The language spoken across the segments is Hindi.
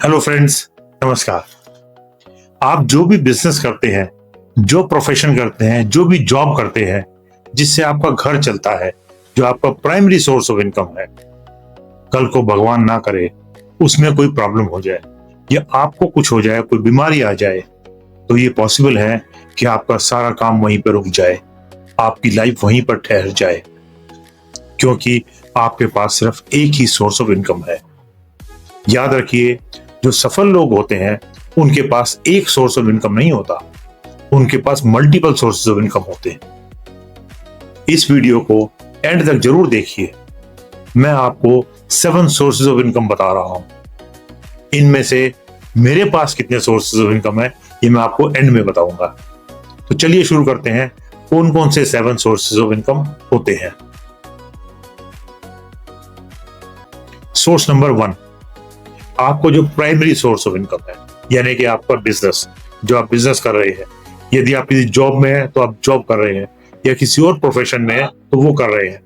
हेलो फ्रेंड्स, नमस्कार। आप जो भी बिजनेस करते हैं, जो प्रोफेशन करते हैं, जो भी जॉब करते हैं, जिससे आपका घर चलता है, जो आपका प्राइमरी सोर्स ऑफ इनकम है, कल को भगवान ना करे उसमें कोई प्रॉब्लम हो जाए या आपको कुछ हो जाए, कोई बीमारी आ जाए, तो ये पॉसिबल है कि आपका सारा काम वहीं पर रुक जाए, आपकी लाइफ वहीं पर ठहर जाए, क्योंकि आपके पास सिर्फ एक ही सोर्स ऑफ इनकम है। याद रखिए, जो सफल लोग होते हैं उनके पास एक सोर्स ऑफ इनकम नहीं होता, उनके पास मल्टीपल सोर्सेज ऑफ इनकम होते हैं। इस वीडियो को एंड तक जरूर देखिए। मैं आपको 7 सोर्सेज ऑफ इनकम बता रहा हूं। इनमें से मेरे पास कितने सोर्सेज ऑफ इनकम है ये मैं आपको एंड में बताऊंगा। तो चलिए शुरू करते हैं। कौन कौन से 7 सोर्सेज ऑफ इनकम होते हैं। सोर्स नंबर 1, आपको जो प्राइमरी सोर्स ऑफ इनकम है, यानी कि आपका बिजनेस, जो आप बिजनेस कर रहे हैं। यदि आप किसी जॉब में हैं तो आप जॉब कर रहे हैं, या किसी और प्रोफेशन में है तो वो कर रहे हैं,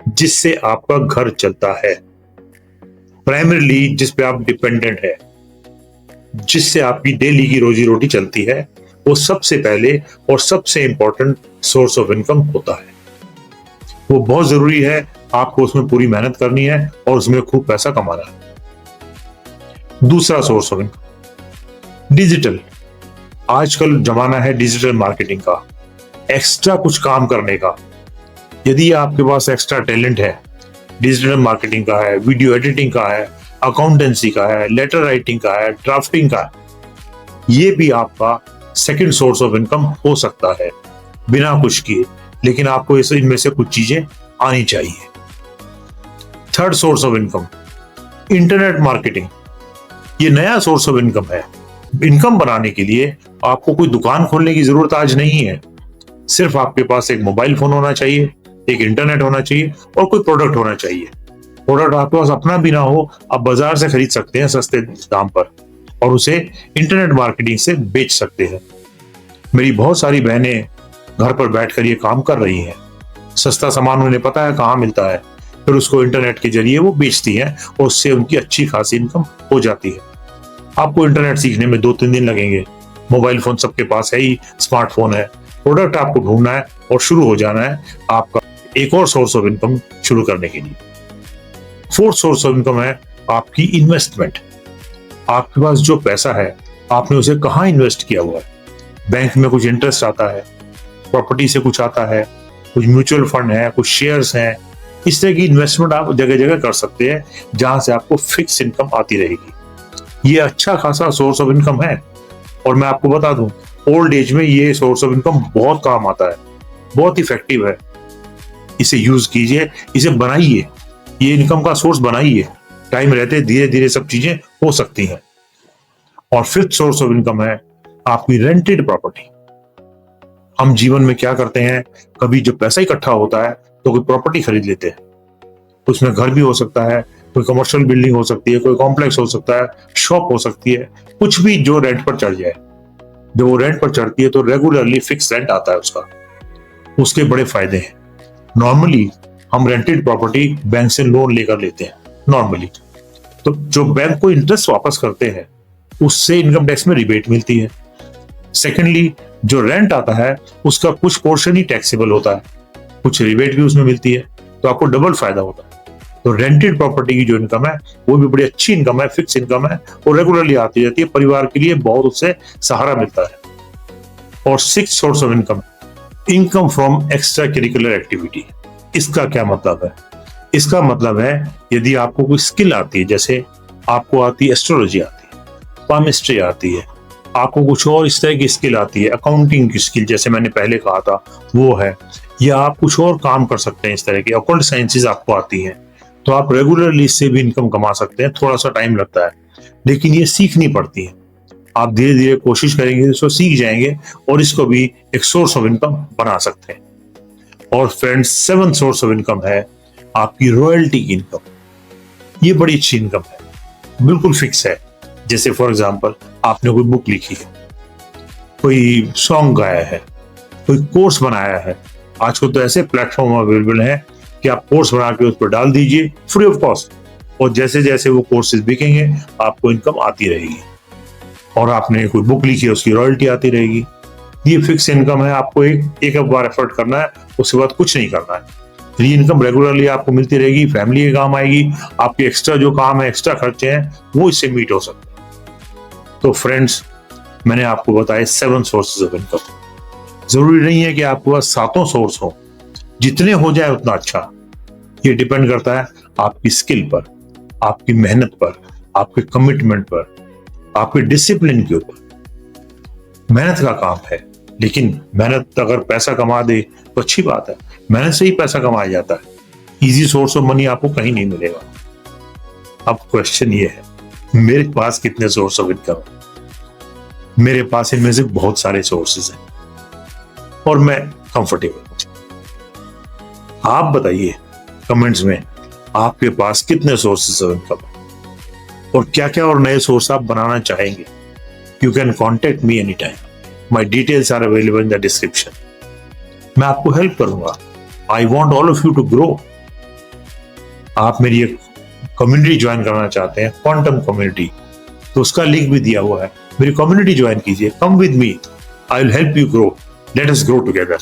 जिससे आपका घर चलता है। प्राइमरीली जिस पे आप डिपेंडेंट है, जिससे आपकी डेली की रोजी रोटी चलती है, वो सबसे पहले और सबसे इंपॉर्टेंट सोर्स ऑफ इनकम होता है। वो बहुत जरूरी है, आपको उसमें पूरी मेहनत करनी है और उसमें खूब पैसा कमाना है। दूसरा सोर्स ऑफ इनकम डिजिटल। आजकल जमाना है डिजिटल मार्केटिंग का, एक्स्ट्रा कुछ काम करने का। यदि आपके पास एक्स्ट्रा टैलेंट है, डिजिटल मार्केटिंग का है, वीडियो एडिटिंग का है, अकाउंटेंसी का है, लेटर राइटिंग का है, ड्राफ्टिंग का है, ये भी आपका सेकंड सोर्स ऑफ इनकम हो सकता है बिना कुछ किए, लेकिन आपको इनमें से कुछ चीजें आनी चाहिए। Third source of income internet marketing. ये नया सोर्स ऑफ इनकम है। इनकम बनाने के लिए आपको कोई दुकान खोलने की जरूरत आज नहीं है। सिर्फ आपके पास एक मोबाइल फोन होना चाहिए, एक इंटरनेट होना चाहिए और कोई प्रोडक्ट होना चाहिए। प्रोडक्ट आपके पास अपना भी ना हो, आप बाजार से खरीद सकते हैं सस्ते दाम पर और उसे इंटरनेट मार्केटिंग से बेच सकते हैं। मेरी बहुत सारी बहनें घर पर बैठकर ये काम कर रही हैं। सस्ता सामान उन्हें पता है कहाँ मिलता है, फिर उसको इंटरनेट के जरिए वो बेचती हैं और उससे उनकी अच्छी खासी इनकम हो जाती है। आपको इंटरनेट सीखने में 2-3 दिन लगेंगे। मोबाइल फोन सबके पास है ही, स्मार्टफोन है। प्रोडक्ट आपको ढूंढना है और शुरू हो जाना है आपका एक और सोर्स ऑफ इनकम शुरू करने के लिए। फोर्थ सोर्स ऑफ इनकम है आपकी इन्वेस्टमेंट। आपके पास जो पैसा है, आपने उसे कहाँ इन्वेस्ट किया हुआ है। बैंक में कुछ इंटरेस्ट आता है, प्रॉपर्टी से कुछ आता है, कुछ म्यूचुअल फंड है, कुछ शेयर्स हैं। इस तरह की इन्वेस्टमेंट आप जगह जगह कर सकते हैं, जहां से आपको फिक्स इनकम आती रहेगी। ये अच्छा खासा सोर्स ऑफ इनकम है और मैं आपको बता दूं, ओल्ड एज में ये सोर्स ऑफ इनकम बहुत काम आता है, बहुत इफेक्टिव है। इसे यूज कीजिए, इसे बनाइए, ये इनकम का सोर्स बनाइए। टाइम रहते धीरे धीरे सब चीजें हो सकती हैं। और फिफ्थ सोर्स ऑफ इनकम है आपकी रेंटेड प्रॉपर्टी। हम जीवन में क्या करते हैं, कभी जब पैसा इकट्ठा होता है तो कोई प्रॉपर्टी खरीद लेते हैं। उसमें घर भी हो सकता है, कोई कमर्शियल बिल्डिंग हो सकती है, कोई कॉम्प्लेक्स हो सकता है, शॉप हो सकती है, कुछ भी जो रेंट पर चढ़ जाए। जब वो रेंट पर चढ़ती है तो रेगुलरली फिक्स रेंट आता है उसका। उसके बड़े फायदे हैं। नॉर्मली हम रेंटेड प्रॉपर्टी बैंक से लोन लेकर लेते हैं नॉर्मली, तो जो बैंक को इंटरेस्ट वापस करते हैं उससे इनकम टैक्स में रिबेट मिलती है। सेकेंडली, जो रेंट आता है उसका कुछ पोर्शन ही टैक्सेबल होता है, कुछ रिबेट भी उसमें मिलती है, तो आपको डबल फायदा होता है। तो रेंटेड प्रॉपर्टी की जो इनकम है वो भी बड़ी अच्छी इनकम है, फिक्स इनकम है और रेगुलरली आती रहती है। परिवार के लिए बहुत उससे सहारा मिलता है। और sixth source of income, income from extra curricular activity. इसका क्या मतलब है? इसका मतलब है यदि आपको कोई स्किल आती है, जैसे आपको आती है एस्ट्रोलॉजी, आती है पामिस्ट्री, आती है आपको कुछ और इस तरह की स्किल आती है, अकाउंटिंग की स्किल जैसे मैंने पहले कहा था वो है, या आप कुछ और काम कर सकते हैं इस तरह की ऑकल्ट साइंसेस आपको आती हैं, तो आप रेगुलरली इससे भी इनकम कमा सकते हैं। थोड़ा सा टाइम लगता है, लेकिन ये सीखनी पड़ती है। आप धीरे धीरे कोशिश करेंगे तो सीख जाएंगे और इसको भी एक सोर्स ऑफ इनकम बना सकते हैं। और फ्रेंड्स, 7 सोर्स ऑफ इनकम है आपकी रॉयल्टी की इनकम। ये बड़ी अच्छी इनकम है, बिल्कुल फिक्स है। जैसे फॉर एग्जांपल, आपने कोई बुक लिखी है, कोई सॉन्ग गाया है, कोई कोर्स बनाया है। आजकल तो ऐसे प्लेटफॉर्म अवेलेबल हैं कि आप कोर्स बना के उस पर डाल दीजिए फ्री ऑफ कॉस्ट। और जैसे जैसे वो कोर्सेज बिकेंगे आपको इनकम आती रहेगी, और आपने कोई बुक लिखी है उसकी रॉयल्टी आती रहेगी। ये फिक्स इनकम है, आपको एक बार एफर्ट करना है, उसके बाद कुछ नहीं करना है। ये इनकम रेगुलरली आपको मिलती रहेगी, फैमिली के काम आएगी, आपके एक्स्ट्रा जो काम है, एक्स्ट्रा खर्चे हैं, वो इससे मीट हो सकते हैं। तो फ्रेंड्स, मैंने आपको बताया 7 सोर्सेज ऑफ इनकम। जरूरी नहीं है कि आपके पास 7 सोर्स हो, जितने हो जाए उतना अच्छा। ये डिपेंड करता है आपकी स्किल पर, आपकी मेहनत पर, आपके कमिटमेंट पर, आपके डिसिप्लिन के ऊपर। मेहनत का काम है, लेकिन मेहनत अगर पैसा कमा दे तो अच्छी बात है, मेहनत से ही पैसा कमाया जाता है। इजी सोर्स ऑफ मनी आपको कहीं नहीं मिलेगा। अब क्वेश्चन ये है, मेरे पास कितने सोर्स ऑफ इनकम है? मेरे पास इनमें से बहुत सारे सोर्सेज हैं और मैं कंफर्टेबल हूं। आप बताइए कमेंट्स में आपके पास कितने सोर्सेज ऑफ इनकम है और क्या क्या और नए सोर्स आप बनाना चाहेंगे। You can contact me anytime. My details are available in the description. मैं आपको हेल्प करूंगा। I want all of you to grow. आप मेरी एक कम्युनिटी ज्वाइन करना चाहते हैं, क्वांटम कम्युनिटी, तो उसका लिंक भी दिया हुआ है। मेरी कम्युनिटी ज्वाइन कीजिए। Come with me. I will help you grow. Let us grow together.